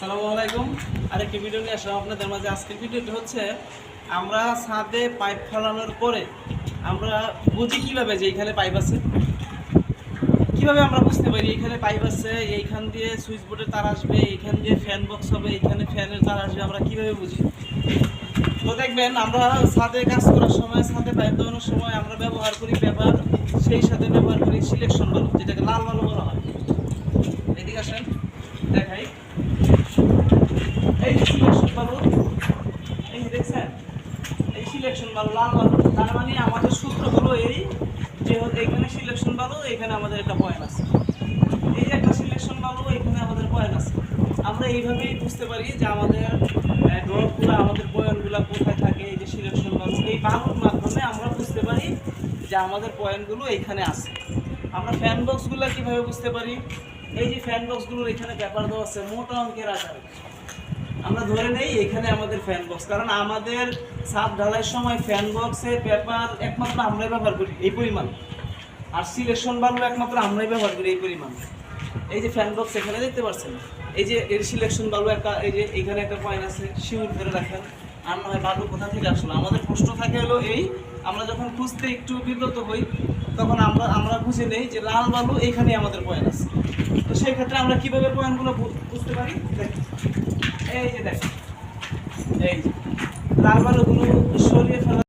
আসসালামু আলাইকুম। আরেকটি ভিডিও নিয়ে আসলাম আপনাদের মাঝে। আজকের ভিডিওটি হচ্ছে আমরা ছাদে পাইপ ফেলানোর পরে আমরা বুঝি কীভাবে যে এইখানে পাইপ আছে, কীভাবে আমরা বুঝতে পারি এইখানে পাইপ আছে, এইখান দিয়ে সুইচ বোর্ডের তার আসবে, এইখান দিয়ে ফ্যান বক্স হবে, এইখানে ফ্যানের তার আসবে, আমরা কীভাবে বুঝি? তো দেখবেন আমরা ছাদে কাজ করার সময়, ছাদে পাইপ দেওয়ানোর সময় আমরা ব্যবহার করি পেপার, সেই সাথে ব্যবহার করি সিলেকশন বালু, যেটাকে লাল বালু বলা হয়। এদিকে আসেন দেখাই, এই সিলেকশন বালু, এই দেখছেন এই সিলেকশন বালু লাল বালু। তার মানে আমাদের সূত্র হলো এই যে এইখানে সিলেকশন বালু, এখানে আমাদের একটা পয়েন্ট আছে, এই যে একটা সিলেকশন বালু, এখানে আমাদের পয়েন্ট আছে। আমরা এইভাবেই বুঝতে পারি যে আমাদের ড্রপগুলো, আমাদের পয়েন্টগুলো কোথায় থাকে। এই যে সিলেকশন বালু, এই বালুর মাধ্যমে আমরা বুঝতে পারি যে আমাদের পয়েন্টগুলো এইখানে আছে। আমরা ফ্যান বক্সগুলো কীভাবে বুঝতে পারি? এই যে ফ্যান বক্সগুলোর এখানে পেপার দেওয়া আছে মোটা অঙ্কের আকারে। আমরা ধরে নেই এখানে আমাদের ফ্যান বক্স, কারণ আমাদের ছাদ ঢালাইয়ের সময় ফ্যান বক্সে পেপার একমাত্র আমরাই ব্যবহার করি এই পরিমাণ, আর সিলেকশন বালু একমাত্র আমরাই ব্যবহার করি এই পরিমাণ। এই যে ফ্যান বক্স এখানে দেখতে পাচ্ছেন, এই যে এর সিলেকশন বালু একটা, এই যে এইখানে একটা পয়েন্ট আছে, শিউর ধরে রাখেন। আর নয় বালু কোথা থেকে আসলো? আমাদের প্রশ্ন থাকে হলো এই, আমরা যখন খুঁজতে একটু বিব্রত হই তখন আমরা বুঝে নেই যে লাল বালু এইখানে আমাদের পয়েন্ট আছে। তো সেই ক্ষেত্রে আমরা কীভাবে পয়েন্টগুলো বুঝতে পারি? এই যে দেখেন, এই যে লাল বালুগুলো সরিয়ে ফেলা